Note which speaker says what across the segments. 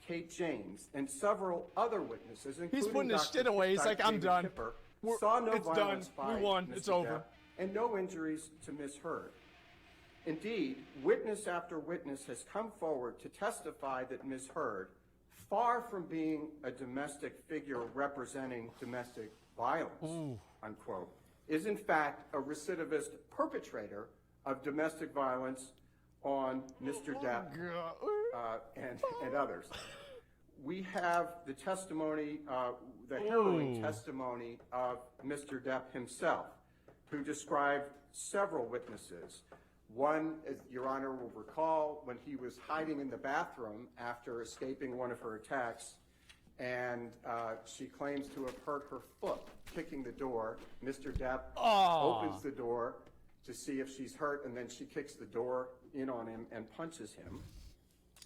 Speaker 1: Kate James, and several other witnesses, including
Speaker 2: He's putting his
Speaker 1: Dr.
Speaker 2: shit away. He's like, I'm
Speaker 1: David
Speaker 2: done.
Speaker 1: Kipper, saw no
Speaker 2: It's
Speaker 1: violence
Speaker 2: done.
Speaker 1: by
Speaker 2: We won.
Speaker 1: Mr.
Speaker 2: It's over.
Speaker 1: Depp and no injuries to Ms. Heard. Indeed, witness after witness has come forward to testify that Ms. Heard, far from being a domestic figure representing domestic violence, unquote, is in fact a recidivist perpetrator of domestic violence on Mr. Depp and others. We have the testimony, the harrowing testimony of Mr. Depp himself, who described several witnesses. One, as Your Honor will recall, when he was hiding in the bathroom after escaping one of her attacks, and she claims to have hurt her foot kicking the door. Mr. Depp opens the door to see if she's hurt, and then she kicks the door in on him and punches him.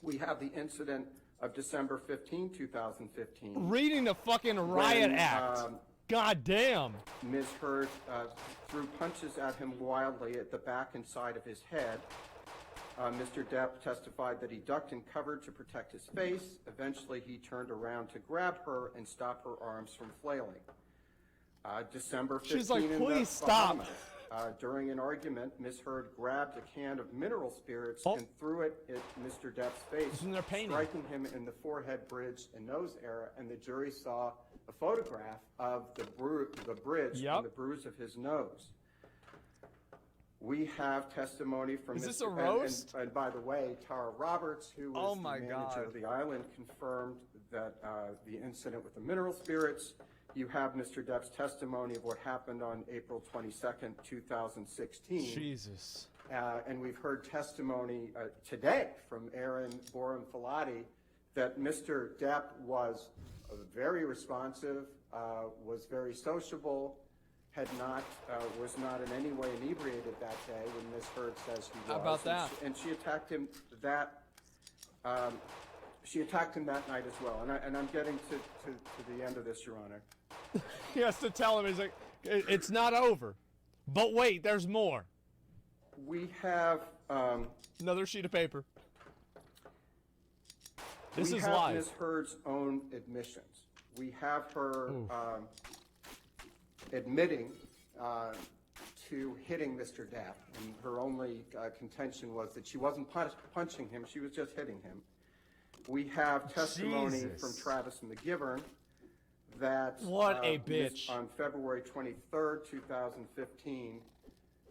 Speaker 1: We have the incident of December 15, 2015.
Speaker 2: Reading the fucking riot act. God damn.
Speaker 1: Ms. Heard threw punches at him wildly at the back and side of his head. Mr. Depp testified that he ducked and covered to protect his face. Eventually, he turned around to grab her and stop her arms from flailing. December 15
Speaker 2: She's like,
Speaker 1: in
Speaker 2: please
Speaker 1: the
Speaker 2: stop.
Speaker 1: Bahamas, during an argument, Ms. Heard grabbed a can of mineral spirits and threw it at Mr. Depp's face, striking him in the forehead, bridge, and nose area, and the jury saw a photograph of the bridge and the bruise of his nose. We have testimony from
Speaker 2: Is
Speaker 1: Mr.
Speaker 2: this a roast?
Speaker 1: And by the way, Tara Roberts, who was the manager of the island, confirmed that the incident with the mineral spirits. You have Mr. Depp's testimony of what happened on April 22nd, 2016.
Speaker 2: Jesus.
Speaker 1: And we've heard testimony today from Aaron Borum-Filati that Mr. Depp was very responsive, was very sociable, was not in any way inebriated that day when Ms. Heard says he was.
Speaker 2: How about that?
Speaker 1: And she attacked him that night as well. And I'm getting to the end of this, Your Honor.
Speaker 2: He has to tell him, he's like, it's not over. But wait, there's more.
Speaker 1: We have
Speaker 2: another sheet of paper. This is
Speaker 1: have
Speaker 2: live.
Speaker 1: Ms. Heard's own admissions. We have her admitting to hitting Mr. Depp, and her only contention was that she wasn't punching him, she was just hitting him. We have testimony from Travis McGivern that
Speaker 2: what a bitch.
Speaker 1: On February 23rd, 2015,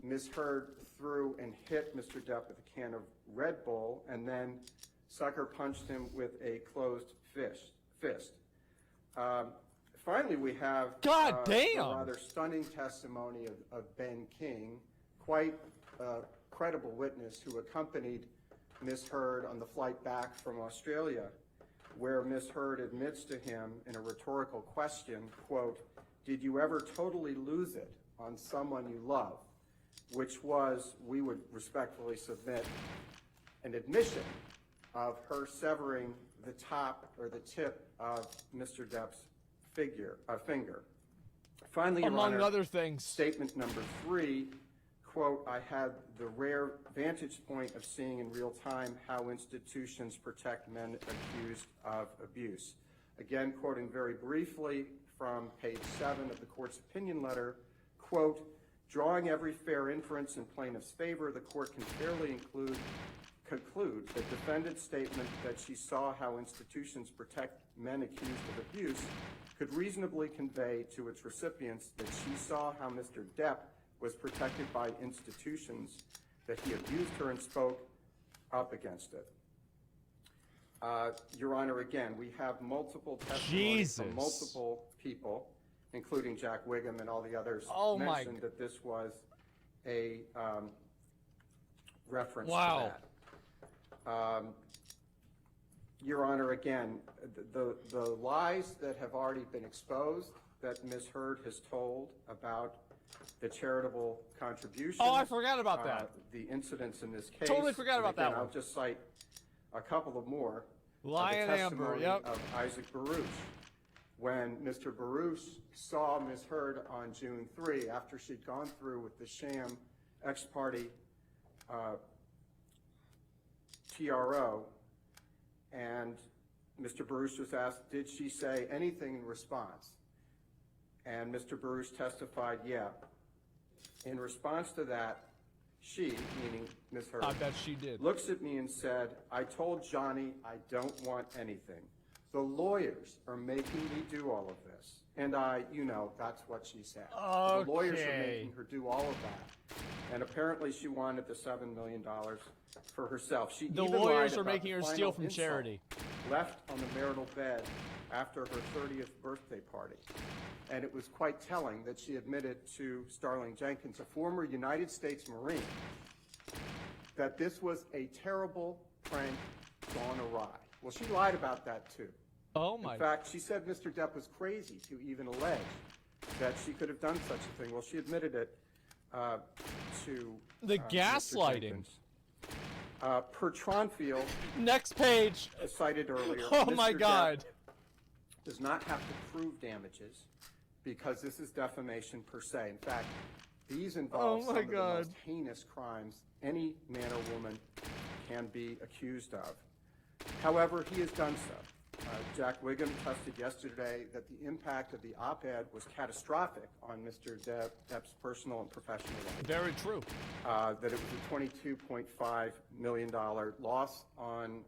Speaker 1: Ms. Heard threw and hit Mr. Depp with a can of Red Bull and then sucker punched him with a closed fist. Finally, we have
Speaker 2: a
Speaker 1: rather stunning testimony of Ben King, quite a credible witness who accompanied Ms. Heard on the flight back from Australia, where Ms. Heard admits to him in a rhetorical question, quote, "Did you ever totally lose it on someone you love?" Which was, we would respectfully submit, an admission of her severing the top or the tip of Mr. Depp's finger. Finally, Your
Speaker 2: among
Speaker 1: Honor,
Speaker 2: other things,
Speaker 1: statement number 3, quote, "I had the rare vantage point of seeing in real time how institutions protect men accused of abuse." Again, quoting very briefly from page 7 of the court's opinion letter, quote, "Drawing every fair inference in plaintiff's favor, the court can fairly conclude that defendant's statement that she saw how institutions protect men accused of abuse could reasonably convey to its recipients that she saw how Mr. Depp was protected by institutions, that he abused her and spoke up against it." Your Honor, again, we have multiple testimonies from multiple people, including Jack Wiggum and all the others, mentioned that this was a reference to that. Your Honor, again, the lies that have already been exposed that Ms. Heard has told about the charitable contributions.
Speaker 2: Oh, I forgot about that.
Speaker 1: The incidents in this case.
Speaker 2: Totally forgot about that one.
Speaker 1: I'll just cite a couple of more.
Speaker 2: Lion Amber, yep.
Speaker 1: Of Isaac Baruch. When Mr. Baruch saw Ms. Heard on June 3, after she'd gone through with the sham ex-party TRO, and Mr. Baruch was asked, did she say anything in response? And Mr. Baruch testified, yeah. In response to that, she, meaning Ms. Hurd,
Speaker 2: I bet she did.
Speaker 1: looks at me and said, I told Johnny I don't want anything. The lawyers are making me do all of this. And that's what she said. The lawyers are
Speaker 2: Okay.
Speaker 1: making her do all of that. And apparently she wanted the $7 million for herself. She
Speaker 2: The
Speaker 1: even
Speaker 2: lawyers
Speaker 1: lied
Speaker 2: are
Speaker 1: about
Speaker 2: making
Speaker 1: the
Speaker 2: her
Speaker 1: final
Speaker 2: steal from
Speaker 1: insult
Speaker 2: charity.
Speaker 1: left on the marital bed after her 30th birthday party. And it was quite telling that she admitted to Starling Jenkins, a former United States Marine, that this was a terrible prank gone awry. Well, she lied about that too.
Speaker 2: Oh my.
Speaker 1: In fact, she said Mr. Depp was crazy to even allege that she could have done such a thing. Well, she admitted it to
Speaker 2: The
Speaker 1: Mr.
Speaker 2: gaslighting.
Speaker 1: Jenkins. Per Tronfield,
Speaker 2: Next page.
Speaker 1: cited earlier,
Speaker 2: Oh my
Speaker 1: Mr. Depp
Speaker 2: God.
Speaker 1: does not have to prove damages because this is defamation per se. In fact, these involve
Speaker 2: Oh
Speaker 1: some
Speaker 2: my
Speaker 1: of
Speaker 2: God.
Speaker 1: the most heinous crimes any man or woman can be accused of. However, he has done so. Jack Wiggum tested yesterday that the impact of the op-ed was catastrophic on Mr. Depp's personal and professional life.
Speaker 2: Very true.
Speaker 1: That it was a $22.5 million loss on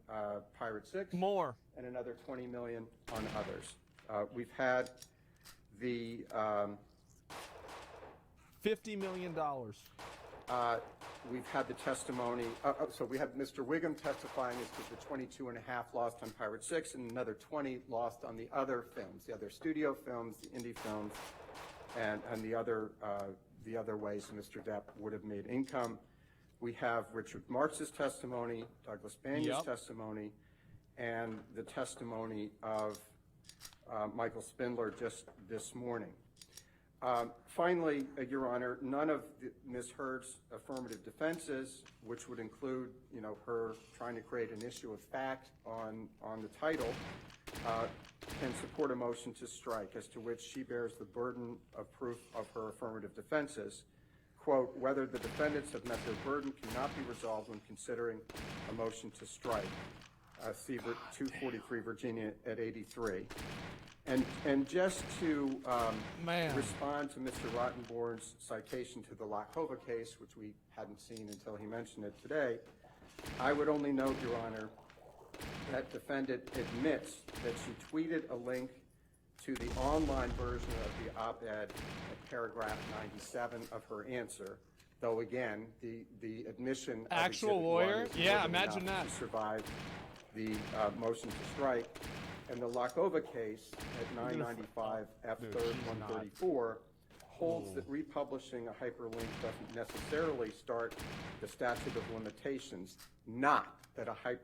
Speaker 1: Pirate 6
Speaker 2: More.
Speaker 1: and another $20 million on others. We've had the
Speaker 2: $50 million.
Speaker 1: we've had the testimony. So we have Mr. Wiggum testifying as to the 22.5 lost on Pirate 6 and another 20 lost on the other films, the other studio films, the indie films, and the other ways Mr. Depp would have made income. We have Richard Marx's testimony, Douglas Banya's
Speaker 2: Yep.
Speaker 1: testimony, and the testimony of Michael Spindler just this morning. Finally, Your Honor, none of Ms. Hurd's affirmative defenses, which would include, her trying to create an issue of fact on the title, can support a motion to strike, as to which she bears the burden of proof of her affirmative defenses. Quote, whether the defendants have met their burden cannot be resolved when considering a motion to strike. See 243 Virginia at 83. And just to
Speaker 2: Man.
Speaker 1: respond to Mr. Rottenborn's citation to the Lachova case, which we hadn't seen until he mentioned it today, I would only note, Your Honor, that defendant admits that she tweeted a link to the online version of the op-ed at paragraph 97 of her answer, though again, the admission of
Speaker 2: Actual
Speaker 1: Exhibit 1
Speaker 2: lawyer?
Speaker 1: is
Speaker 2: Yeah,
Speaker 1: more than
Speaker 2: imagine
Speaker 1: enough
Speaker 2: that.
Speaker 1: to survive the motion to strike. And the Lachova case at 995 F.
Speaker 2: Dude,
Speaker 1: 3rd
Speaker 2: she's not.
Speaker 1: 134 holds that republishing a hyperlink doesn't necessarily start the statute of limitations, not that a hyperlink